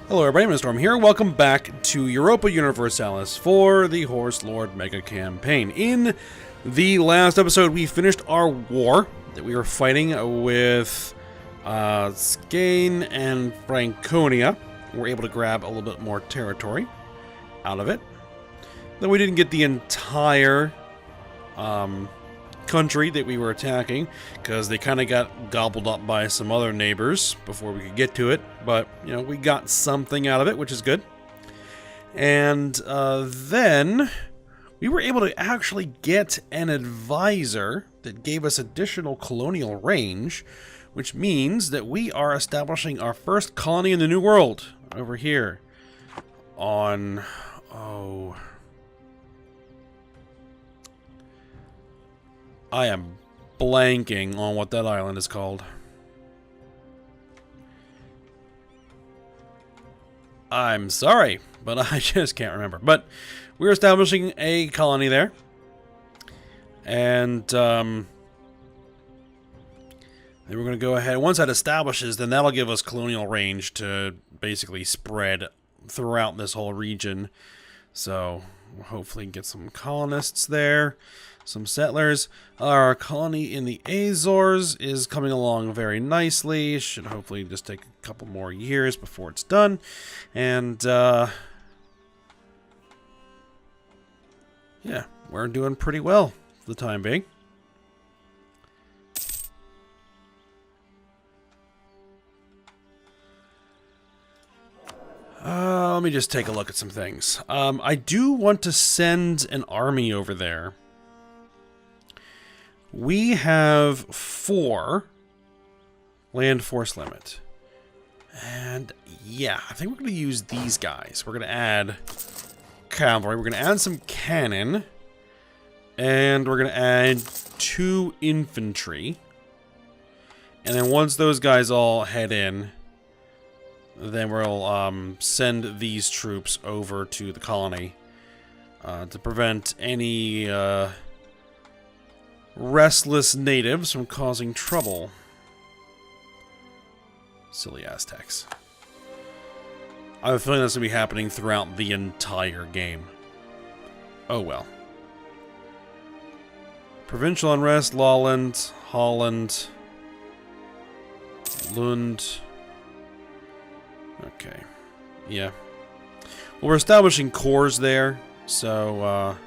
Hello everybody, Mr. Storm here. Welcome back to Europa Universalis for the Horse Lord Mega Campaign. In the last episode, we finished our war that we were fighting with Skane and Franconia. We were able to grab a little bit more territory out of it. Though we didn't get the entire country that we were attacking, because they kind of got gobbled up by some other neighbors before we could get to it. But, you know, we got something out of it, which is good. And then we were able to actually get an advisor that gave us additional colonial range, which means that we are establishing our first colony in the New World over here on... I am blanking on what that island is called. I'm sorry, but I just can't remember. But we're establishing a colony there. And then we're going to go ahead. Once that establishes, then that'll give us colonial range to basically spread throughout this whole region. So we'll hopefully get some colonists there. Some settlers. Our colony in the Azores is coming along very nicely. Should hopefully just take a couple more years before it's done. And, yeah, we're doing pretty well for the time being. Let me just take a look at some things. I do want to send an army over there. We have 4 land force limit. And yeah, I think we're going to use these guys. We're going to add cavalry. We're going to add some cannon. And we're going to add 2 infantry. And then once those guys all head in, then we'll send these troops over to the colony to prevent any... restless natives from causing trouble. Silly Aztecs. I have a feeling that's going to be happening throughout the entire game. Oh well. Provincial unrest, Lawland, Holland, Lund. Okay. Yeah. Well, we're establishing cores there, so,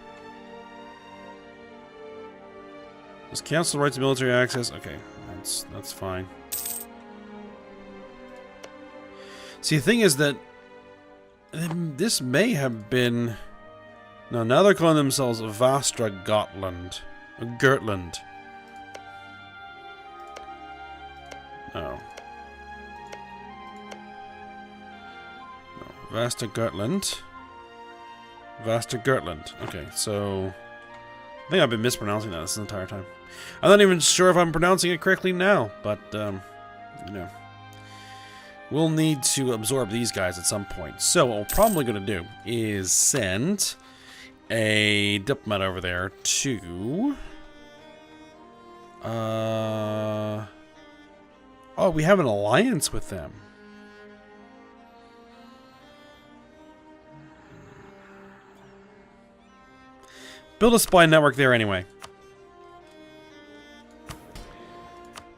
does council rights to military access? Okay, that's fine. See, the thing is that this may have been... No, now they're calling themselves Vastra Gotland. Gertland. No. Vasta Gertland. Vasta Gertland. Okay, so... I think I've been mispronouncing that this entire time. I'm not even sure if I'm pronouncing it correctly now, but, you know. We'll need to absorb these guys at some point. So what we're probably going to do is send a diplomat over there to... Oh, we have an alliance with them. Build a spy network there anyway.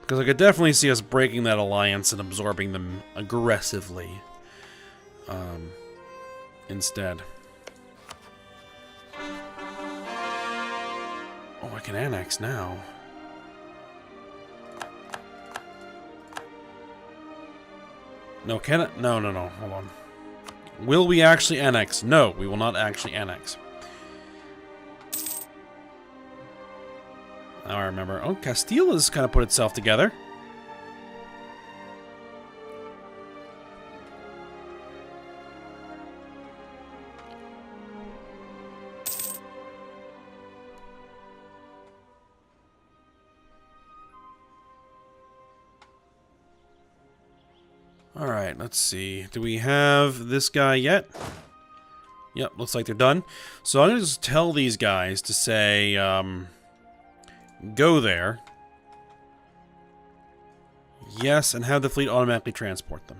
Because I could definitely see us breaking that alliance and absorbing them aggressively. Instead. Oh, I can annex now. No, can it? No, hold on. Will we actually annex? No, we will not actually annex. Now I remember. Oh, Castile has kind of put itself together. Alright, let's see. Do we have this guy yet? Yep, looks like they're done. So I'm going to just tell these guys to say, go there. Yes, and have the fleet automatically transport them.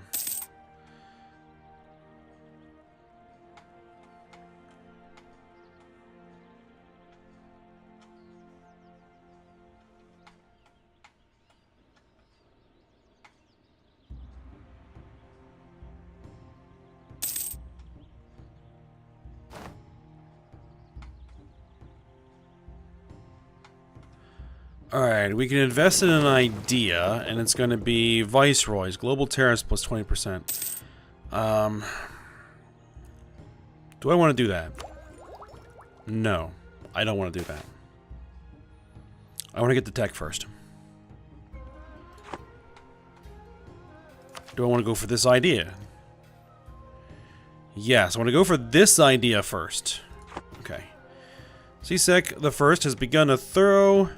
Alright, we can invest in an idea, and it's going to be Viceroys. Global tariffs plus 20%. Do I want to do that? No, I don't want to do that. I want to get the tech first. Do I want to go for this idea? Yes, I want to go for this idea first. Okay. CSEC the First has begun a thorough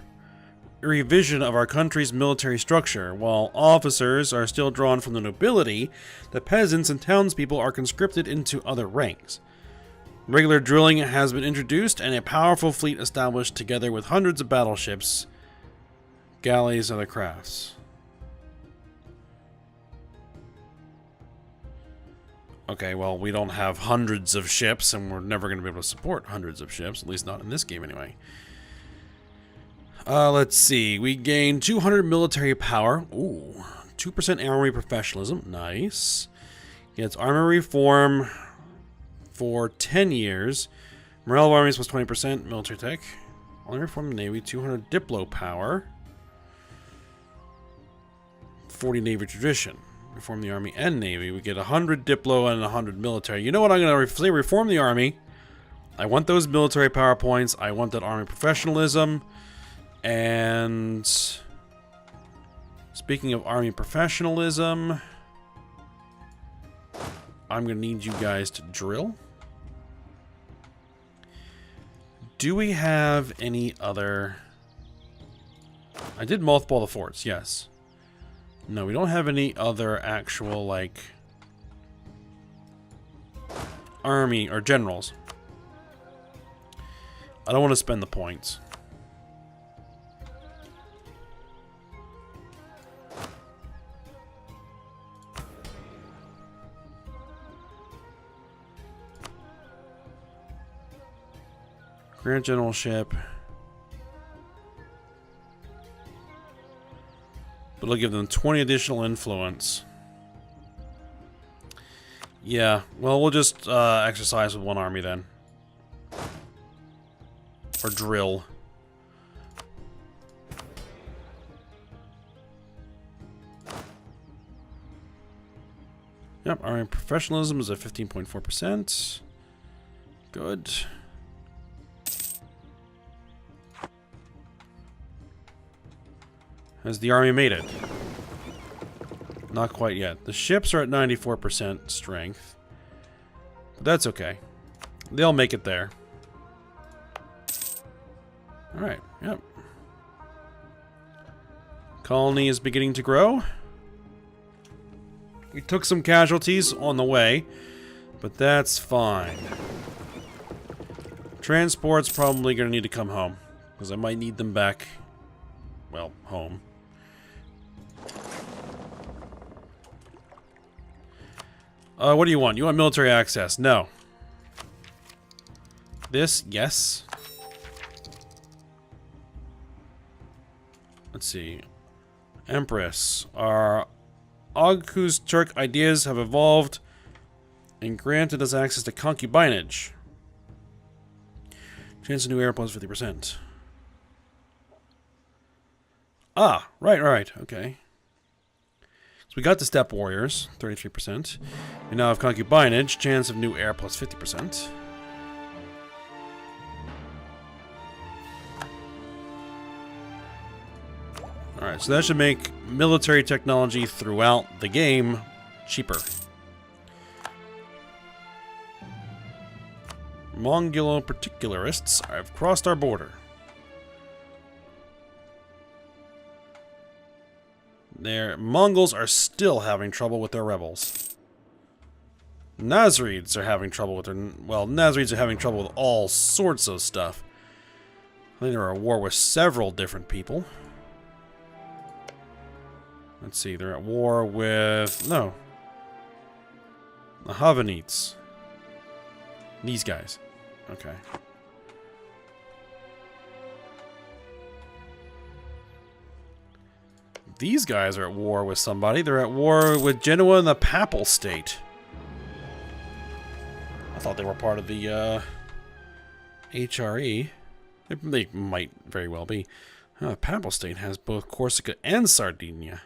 revision of our country's military structure. While officers are still drawn from the nobility, the peasants and townspeople are conscripted into other ranks. Regular drilling has been introduced and a powerful fleet established together with hundreds of battleships, galleys, and other crafts. Okay, well, we don't have hundreds of ships, and we're never going to be able to support hundreds of ships, at least not in this game anyway. Let's see. We gain 200 military power. Ooh, 2% armory professionalism. Nice. Gets armor reform for 10 years. Morale of armies plus 20%. Military tech. Only reform the Navy. 200 Diplo power. 40 Navy tradition. Reform the Army and Navy. We get 100 Diplo and 100 military. You know what I'm going to say? Reform the Army. I want those military power points. I want that Army professionalism. And speaking of Army professionalism, I'm going to need you guys to drill. Do we have any other... I did mothball the forts, yes. No, we don't have any other actual, like, army or generals. I don't want to spend the points. Grand Generalship. But it'll give them 20 additional influence. Yeah, well, we'll just exercise with one army then. Or drill. Yep, army professionalism is at 15.4%. Good. Has the army made it? Not quite yet. The ships are at 94% strength. But that's okay. They'll make it there. Alright, yep. Colony is beginning to grow. We took some casualties on the way, but that's fine. Transport's probably going to need to come home, because I might need them back, well, home. What do you want? You want military access? No. This? Yes. Let's see. Empress. Our Ogkuz Turk ideas have evolved and granted us access to concubinage. Chance of new air plus 50%. Ah, right, okay. So we got the Steppe Warriors, 33%. We now have concubinage, chance of new heir plus 50%. Alright, so that should make military technology throughout the game cheaper. Mongulo particularists have crossed our border. Their Mongols are still having trouble with their rebels. Nazarids are having trouble with their... Well, Nazarids are having trouble with all sorts of stuff. I think they're at war with several different people. Let's see, they're at war with... No. The Havanites. These guys. Okay. These guys are at war with somebody. They're at war with Genoa and the Papal State. I thought they were part of the HRE. They might very well be. Papal State has both Corsica and Sardinia.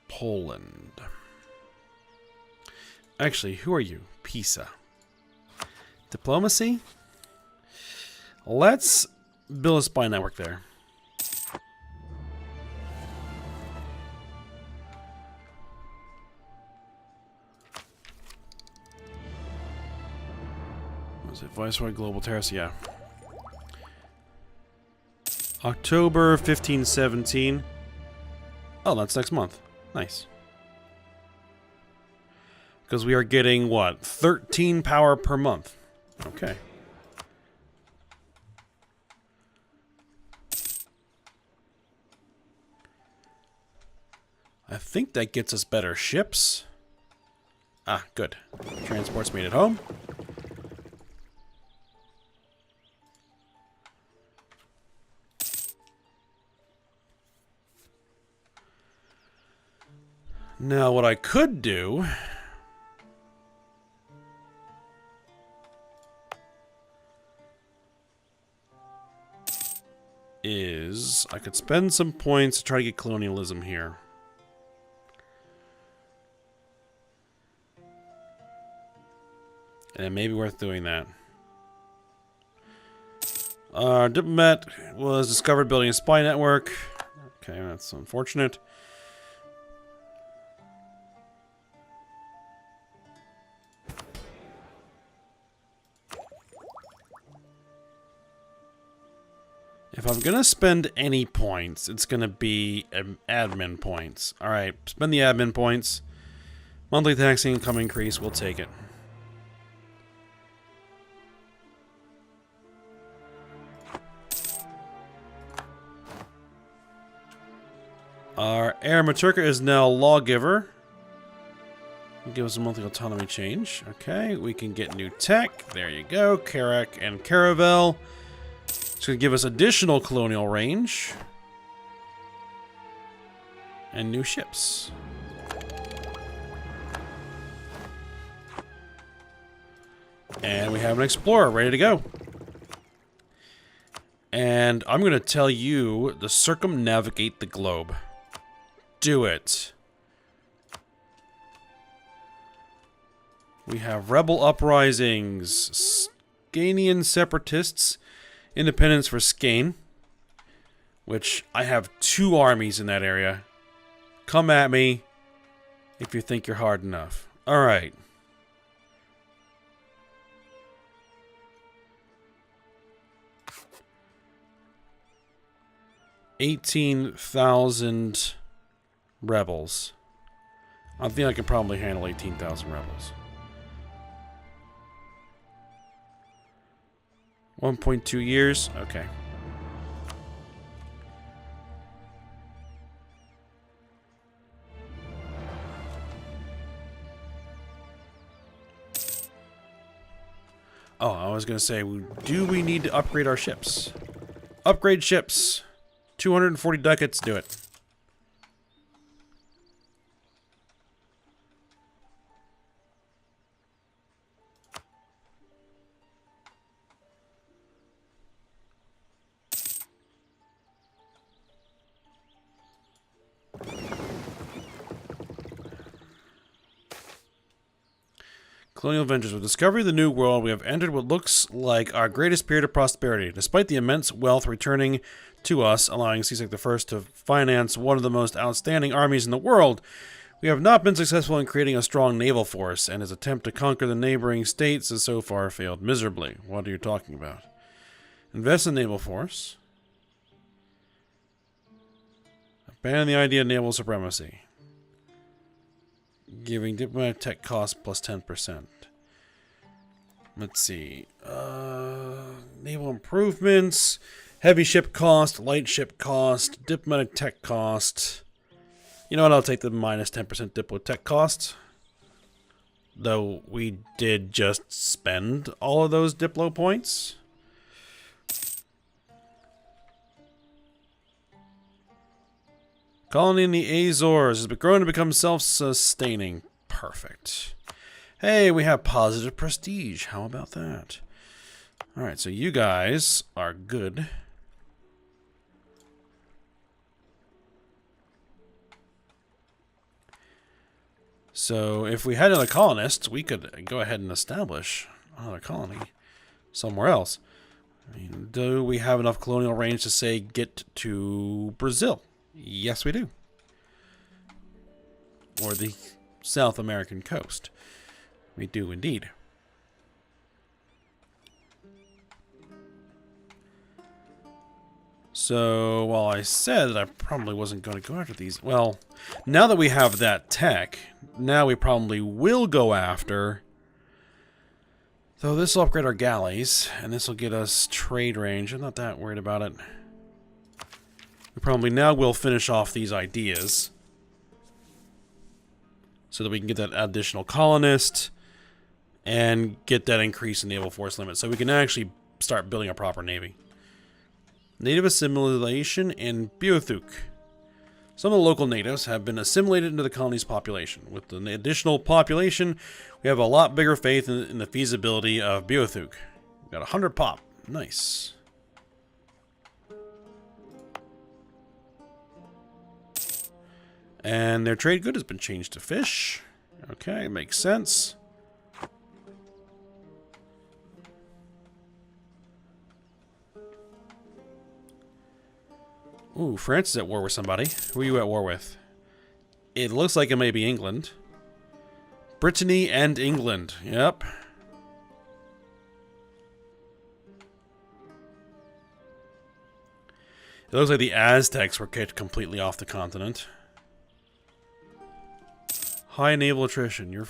Poland. Actually, who are you? Pisa. Diplomacy? Let's build a spy network there. Was it Viceroy Global Terrace? Yeah. October 1517. Oh, that's next month. Nice. Because we are getting, what, 13 power per month. Okay. I think that gets us better ships. Ah, good. Transport's made it home. Now, what I could do is I could spend some points to try to get colonialism here. And it may be worth doing that. Our diplomat was discovered building a spy network. Okay, that's unfortunate. If I'm going to spend any points, it's going to be admin points. Alright, spend the admin points. Monthly taxing income increase, we'll take it. Our heir Maturka is now lawgiver. Give us a monthly autonomy change. Okay, we can get new tech. There you go. Karak and Caravel. It's going to give us additional colonial range. And new ships. And we have an explorer ready to go. And I'm going to tell you to circumnavigate the globe. Do it. We have rebel uprisings, Scanian separatists, independence for Skane, which I have 2 armies in that area. Come at me if you think you're hard enough. All right. $18,000 rebels. I think I can probably handle 18,000 rebels. 1.2 years? Okay. Oh, I was going to say, do we need to upgrade our ships? Upgrade ships. 240 ducats, do it. Colonial Ventures. With discovery of the New World, we have entered what looks like our greatest period of prosperity. Despite the immense wealth returning to us, allowing Csiek I to finance one of the most outstanding armies in the world, we have not been successful in creating a strong naval force, and his attempt to conquer the neighboring states has so far failed miserably. What are you talking about? Invest in naval force. Abandon the idea of naval supremacy. Giving diplomatic tech cost plus 10%. Let's see. Naval improvements. Heavy ship cost. Light ship cost. Diplomatic tech cost. You know what? I'll take the minus 10% diplo tech cost. Though we did just spend all of those Diplo points. Colony in the Azores has been grown to become self-sustaining. Perfect. Hey, we have positive prestige. How about that? Alright, so you guys are good. So if we had another colonist, we could go ahead and establish another colony somewhere else. I mean, do we have enough colonial range to say get to Brazil? Yes, we do. Or the South American coast. We do indeed. So, while I said that I probably wasn't going to go after these, well, now that we have that tech, now we probably will go after. So this will upgrade our galleys, and this will get us trade range. I'm not that worried about it. We probably now will finish off these ideas, so that we can get that additional colonist, and get that increase in naval force limit, so we can actually start building a proper navy. Native assimilation in Beothuk. Some of the local natives have been assimilated into the colony's population. With the additional population, we have a lot bigger faith in the feasibility of Beothuk. We've got 100 pop. Nice. And their trade good has been changed to fish. Okay, makes sense. Ooh, France is at war with somebody. Who are you at war with? It looks like it may be England. Brittany and England. Yep. It looks like the Aztecs were kicked completely off the continent. High naval attrition. You're...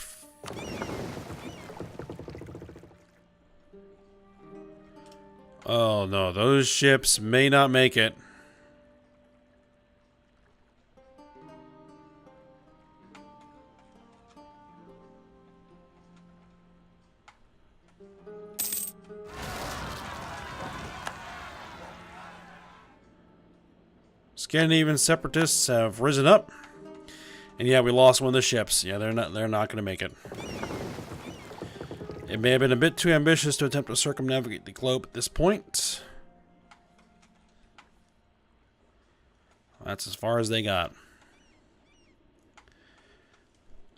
Oh no, those ships may not make it. Scandinavian separatists have risen up, and yeah, we lost one of the ships. Yeah, they're not going to make it. It may have been a bit too ambitious to attempt to circumnavigate the globe at this point. That's as far as they got.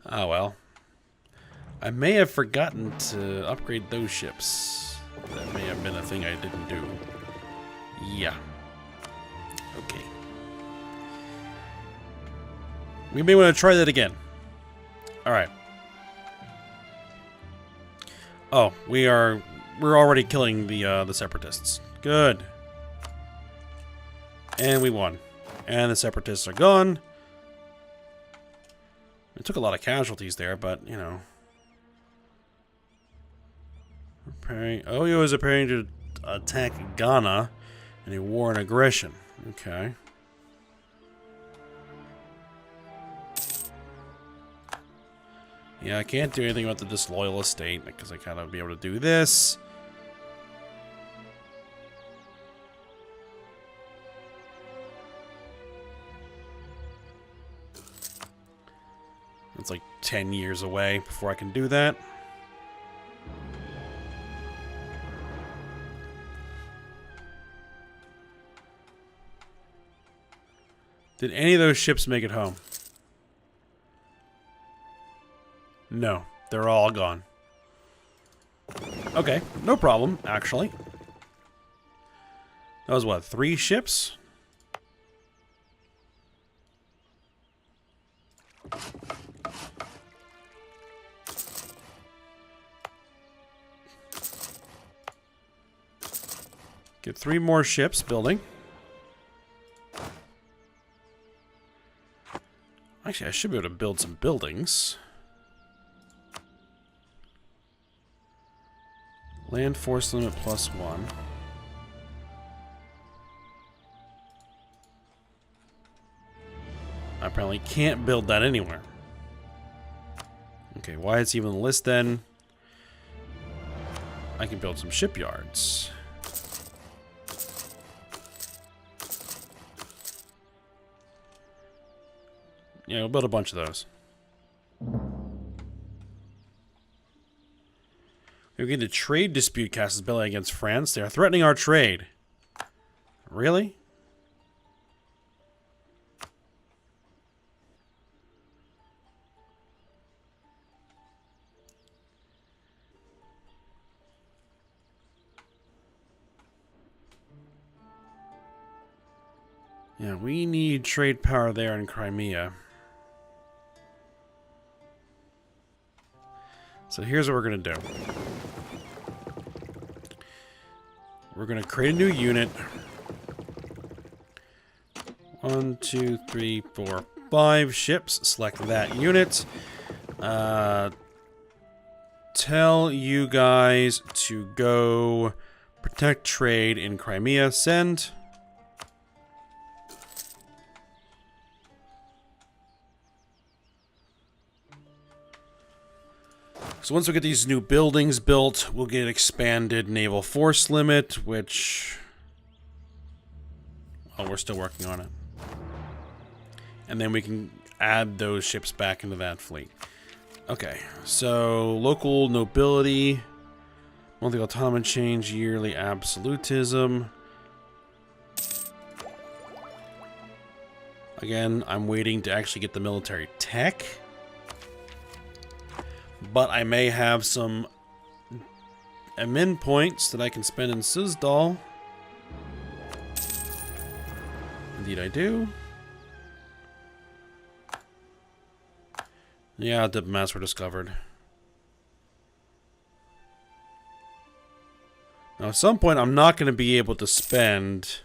Ah, well. I may have forgotten to upgrade those ships. That may have been a thing I didn't do. Yeah. Okay. We may want to try that again. Alright. Oh, we're already killing the separatists. Good. And we won. And the separatists are gone. It took a lot of casualties there, but, you know. Oyo is preparing to attack Ghana in a war and aggression. Okay. Yeah, I can't do anything about the disloyal estate because I kind of be able to do this. It's like 10 years away before I can do that. Did any of those ships make it home? No, they're all gone. Okay, no problem, actually. That was what, 3 ships? Get 3 more ships building. Actually, I should be able to build some buildings. Land force limit +1. I apparently can't build that anywhere. Okay, why it's even on the list then? I can build some shipyards. Yeah, we'll build a bunch of those. We're getting a trade dispute cast belly against France. They are threatening our trade. Really? Yeah, we need trade power there in Crimea. So here's what we're going to do. We're going to create a new unit. 1, 2, 3, 4, 5 ships. Select that unit. Tell you guys to go protect trade in Crimea. Send. So once we get these new buildings built, we'll get expanded naval force limit, which... well, we're still working on it. And then we can add those ships back into that fleet. Okay, so local nobility, monthly autonomous change, yearly absolutism. Again, I'm waiting to actually get the military tech. But I may have some admin points that I can spend in Sizdal. Indeed I do. Yeah, diplomats were discovered. Now at some point I'm not going to be able to spend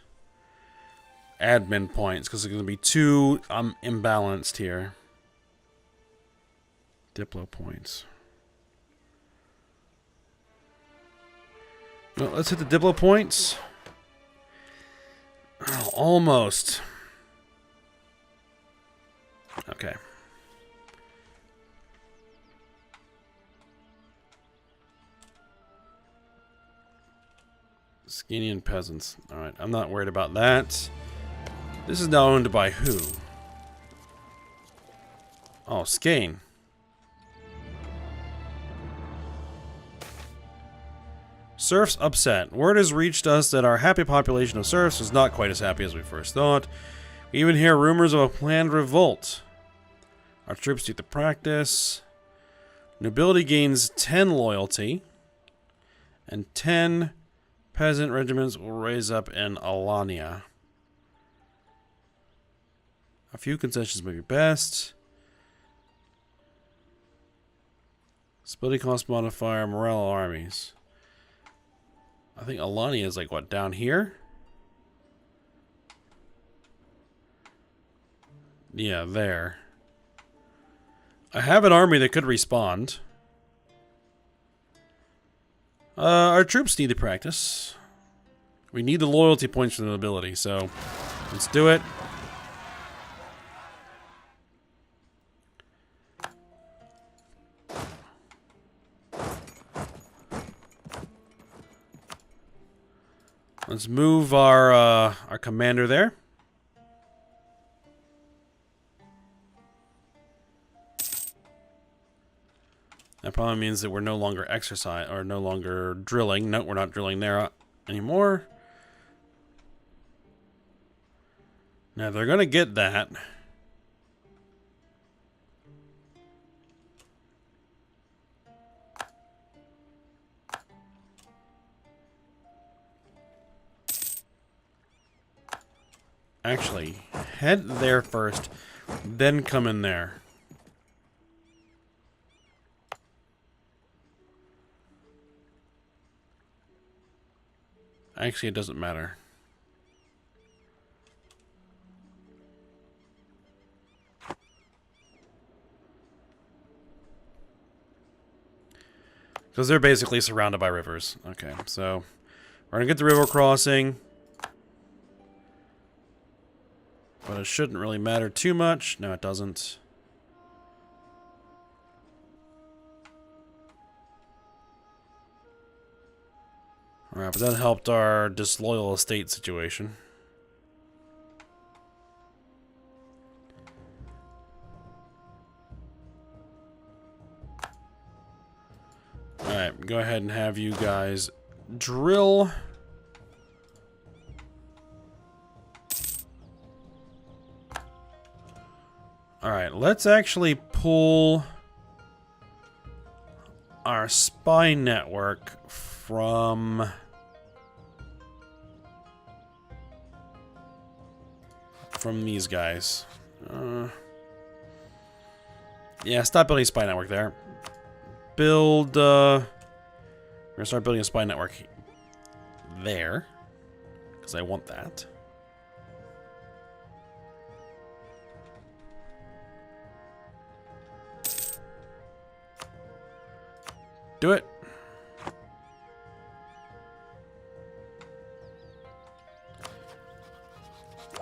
admin points because it's going to be too imbalanced here. Diplo points. Well, let's hit the Diplo points. Oh, almost. Okay. Skenian peasants. Alright, I'm not worried about that. This is now owned by who? Oh, Skane. Serfs upset. Word has reached us that our happy population of serfs is not quite as happy as we first thought. We even hear rumors of a planned revolt. Our troops do the practice. Nobility gains 10 loyalty. And 10 peasant regiments will raise up in Alania. A few concessions may be best. Stability cost modifier, morale armies. I think Alania is like, what, down here? Yeah, there. I have an army that could respond. Our troops need to practice. We need the loyalty points for the nobility, so let's do it. Let's move our commander there. That probably means that we're no longer no longer drilling. No, we're not drilling there anymore. Now they're gonna get that. Actually, head there first, then come in there. Actually, it doesn't matter. Because they're basically surrounded by rivers. Okay, so we're going to get the river crossing. But it shouldn't really matter too much. No, it doesn't. Alright, but that helped our disloyal estate situation. Alright, go ahead and have you guys drill. Alright, let's actually pull our spy network from these guys. Yeah, stop building a spy network there. Build, we're gonna start building a spy network there, because I want that. Do it.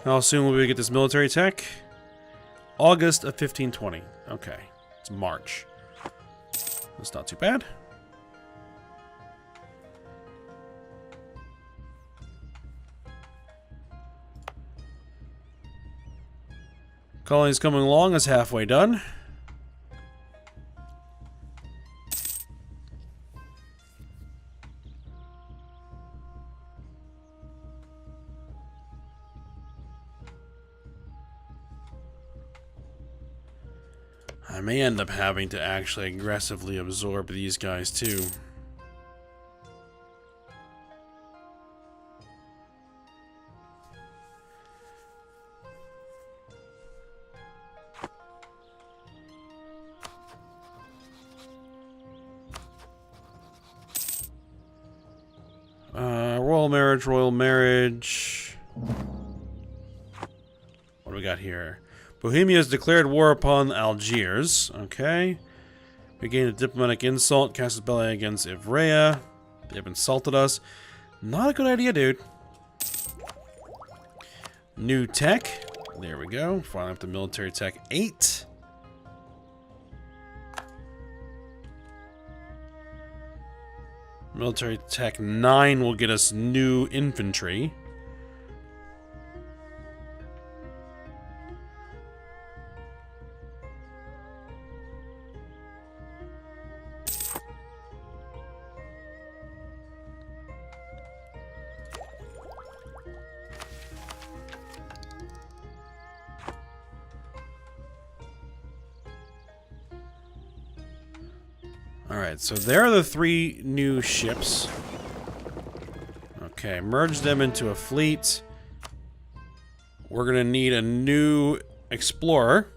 How soon will we get this military tech? August of 1520. Okay, it's March. That's not too bad. Colony's coming along, is halfway done. I may end up having to actually aggressively absorb these guys too. Royal marriage, royal marriage. What do we got here? Bohemia has declared war upon Algiers. Okay. We gained a diplomatic insult. Cast a belly against Ivrea. They've insulted us. Not a good idea, dude. New tech. There we go. Finally up to military tech 8. Military tech 9 will get us new infantry. Alright, so there are the 3 new ships. Okay, merge them into a fleet. We're gonna need a new explorer.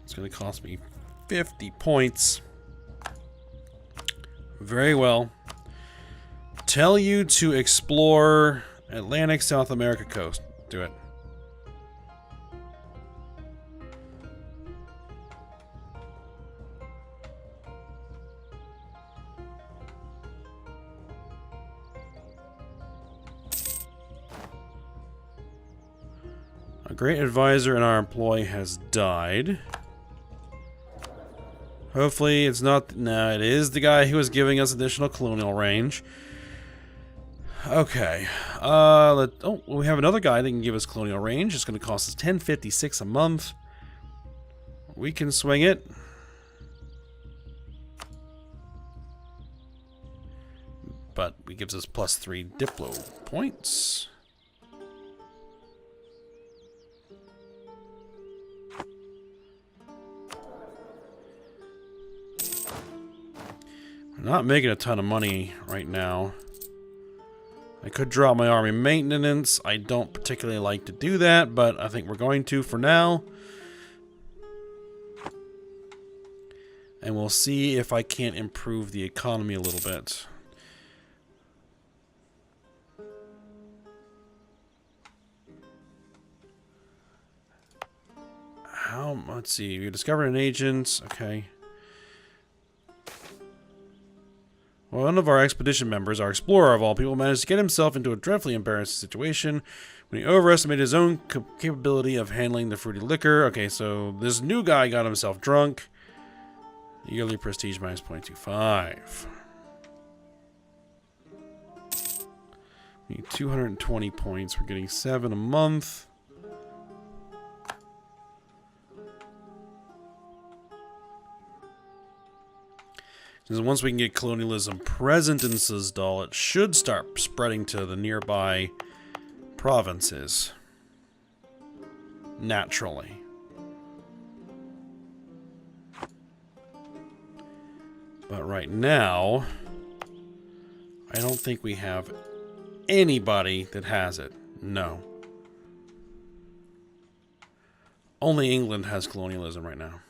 It's gonna cost me 50 points. Very well. Tell you to explore Atlantic South America coast. Do it. A great advisor in our employ has died. Hopefully it's not... No, it is the guy who was giving us additional colonial range. Okay. Oh, we have another guy that can give us colonial range. It's going to cost us 1056 a month. We can swing it. But it gives us +3 Diplo points. I'm not making a ton of money right now. I could drop my army maintenance. I don't particularly like to do that, but I think we're going to for now. And we'll see if I can't improve the economy a little bit. Let's see. We discovered an agent. Okay. One of our expedition members, our explorer of all people, managed to get himself into a dreadfully embarrassing situation when he overestimated his own capability of handling the fruity liquor. Okay, so this new guy got himself drunk. Yearly prestige -0.25. We need 220 points. We're getting 7 a month. Because once we can get colonialism present in Sizdal, it should start spreading to the nearby provinces. Naturally. But right now, I don't think we have anybody that has it. No. Only England has colonialism right now.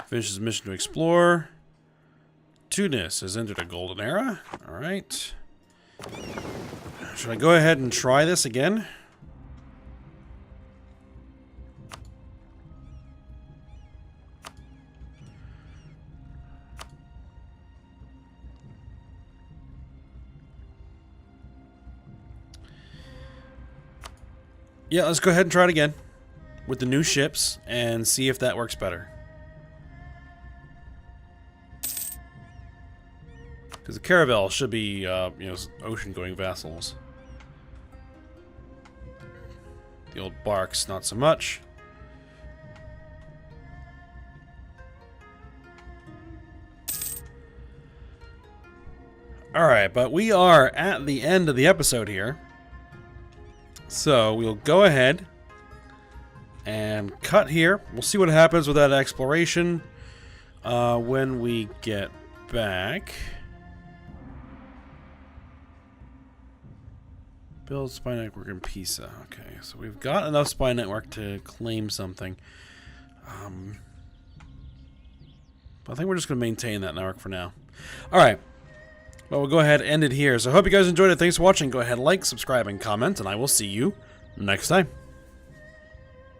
Finishes mission to explore. Tunis has entered a golden era. Alright. Should I go ahead and try this again? Yeah, let's go ahead and try it again with the new ships and see if that works better. Because the Caravel should be, ocean-going vassals. The old barks, not so much. Alright, but we are at the end of the episode here. So we'll go ahead and cut here. We'll see what happens with that exploration when we get back. Build spy network in Pisa. Okay, so we've got enough spy network to claim something. But I think we're just going to maintain that network for now. Alright. Well, we'll go ahead and end it here. So I hope you guys enjoyed it. Thanks for watching. Go ahead, like, subscribe, and comment, and I will see you next time.